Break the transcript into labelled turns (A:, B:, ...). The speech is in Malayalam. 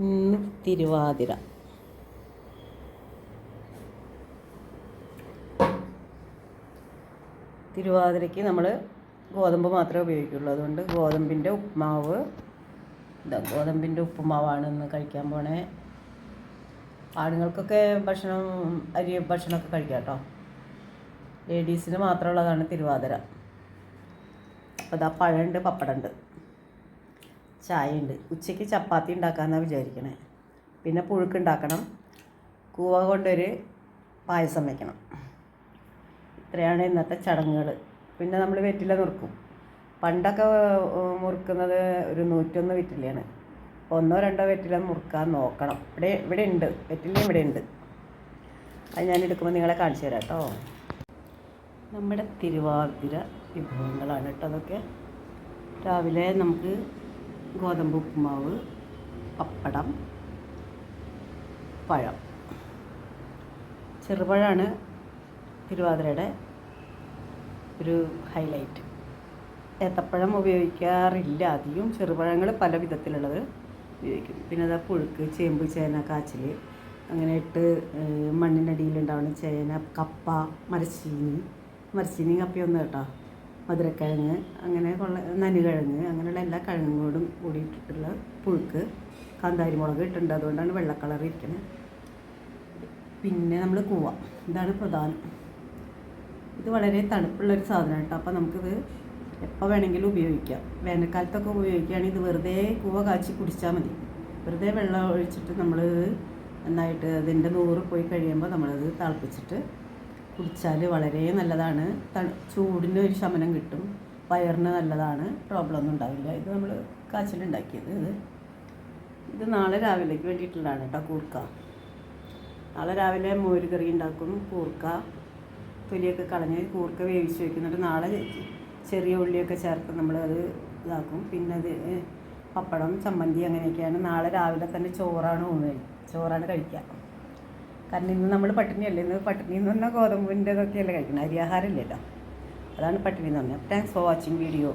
A: ഇന്ന് തിരുവാതിര. തിരുവാതിരയ്ക്ക് നമ്മൾ ഗോതമ്പ് മാത്രമേ ഉപയോഗിക്കുള്ളൂ. അതുകൊണ്ട് ഗോതമ്പിൻ്റെ ഉപ്പുമാവ്, ഗോതമ്പിൻ്റെ ഉപ്പുമാവാണ് ഇന്ന് കഴിക്കാൻ പോണേ. ആണുങ്ങൾക്കൊക്കെ അരി ഭക്ഷണമൊക്കെ കഴിക്കാം കേട്ടോ. ലേഡീസിന് മാത്രമുള്ളതാണ് തിരുവാതിര. അപ്പോൾ ഇതാ പഴമുണ്ട്, പപ്പടമുണ്ട്, ചായയുണ്ട്. ഉച്ചയ്ക്ക് ചപ്പാത്തി ഉണ്ടാക്കാമെന്നാണ് വിചാരിക്കണേ. പിന്നെ പുഴുക്കുണ്ടാക്കണം, കൂവ കൊണ്ടൊരു പായസം വയ്ക്കണം. ഇത്രയാണ് ഇന്നത്തെ ചടങ്ങുകൾ. പിന്നെ നമ്മൾ വെറ്റില നുറുക്കും. പണ്ടൊക്കെ മുറുക്കുന്നത് ഒരു 101 വെറ്റിലയാണ്. അപ്പോൾ 1-2 വെറ്റില മുറുക്കാൻ നോക്കണം. ഇവിടെ ഉണ്ട്, വെറ്റിലയും ഇവിടെ ഉണ്ട്. അത് ഞാൻ എടുക്കുമ്പോൾ നിങ്ങളെ കാണിച്ചു തരാം കേട്ടോ. നമ്മുടെ തിരുവാതിര വിഭവങ്ങളാണ് കേട്ടോ അതൊക്കെ. രാവിലെ നമുക്ക് ഗോതമ്പ് ഉപ്പുമാവ്, പപ്പടം, പഴം. ചെറുപഴമാണ് തിരുവാതിരയുടെ ഒരു ഹൈലൈറ്റ്. ഏത്തപ്പഴം ഉപയോഗിക്കാറില്ല അധികം. ചെറുപഴങ്ങൾ പല വിധത്തിലുള്ളത് ഉപയോഗിക്കും. പിന്നെ അതാ പുഴുക്ക്, ചേമ്പ്, ചേന, കാച്ചിൽ, അങ്ങനെ ഇട്ട് മണ്ണിനടിയിലുണ്ടാവുന്ന ചേന, കപ്പ, മരച്ചീനി കപ്പയൊന്നും കേട്ടോ, മധുരക്കിഴങ്ങ്, അങ്ങനെ ഉള്ള നനുകിഴങ്ങ്, അങ്ങനെയുള്ള എല്ലാ കിഴങ്ങോടും കൂടിയിട്ടിട്ടുള്ള പുഴുക്ക്. കാന്താരി മുളക് ഇട്ടിട്ടുണ്ട്, അതുകൊണ്ടാണ് വെള്ള കളർ ഇരിക്കുന്നത്. പിന്നെ നമ്മൾ കൂവ, ഇതാണ് പ്രധാനം. ഇത് വളരെ തണുപ്പുള്ളൊരു സാധനമാണ് കേട്ടോ. അപ്പോൾ നമുക്കിത് എപ്പോൾ വേണമെങ്കിലും ഉപയോഗിക്കാം. വേനൽക്കാലത്തൊക്കെ ഉപയോഗിക്കുകയാണെങ്കിൽ ഇത് വെറുതെ കൂവ കാച്ചി കുടിച്ചാൽ മതി. വെറുതെ വെള്ളം ഒഴിച്ചിട്ട് നമ്മൾ നന്നായിട്ട് അതിൻ്റെ നൂറ് പോയി കഴിയുമ്പോൾ നമ്മളത് തിളപ്പിച്ചിട്ട് കുടിച്ചാൽ വളരെ നല്ലതാണ്. ചൂടിന് ഒരു ശമനം കിട്ടും, വയറിന് നല്ലതാണ്, പ്രോബ്ലം ഒന്നും ഉണ്ടാവില്ല. ഇത് നമ്മൾ കാച്ചിലുണ്ടാക്കിയത്. ഇത് നാളെ രാവിലേക്ക് വേണ്ടിയിട്ടുള്ളതാണ് കേട്ടോ. കൂർക്ക നാളെ രാവിലെ മോര് കറി ഉണ്ടാക്കും. കൂർക്ക തൊലിയൊക്കെ കളഞ്ഞ് കൂർക്ക വേവിച്ച് വയ്ക്കുന്നുണ്ട്. നാളെ ചെറിയ ഉള്ളിയൊക്കെ ചേർത്ത് നമ്മളത് ഇതാക്കും. പിന്നെ അത് പപ്പടം, ചമ്മന്തി, അങ്ങനെയൊക്കെയാണ്. നാളെ രാവിലെ തന്നെ ചോറാണ് കഴിക്കുക. കാരണം ഇന്ന് നമ്മൾ പട്ടിണിയല്ലേ. ഇന്ന് പട്ടിണി എന്ന് പറഞ്ഞാൽ ഗോതമ്പിൻ്റെ ഇതൊക്കെയല്ലേ കഴിക്കണം, അരിയാഹാരമില്ലല്ലോ. അതാണ് പട്ടിണി എന്ന് പറഞ്ഞാൽ. Thanks for watching video.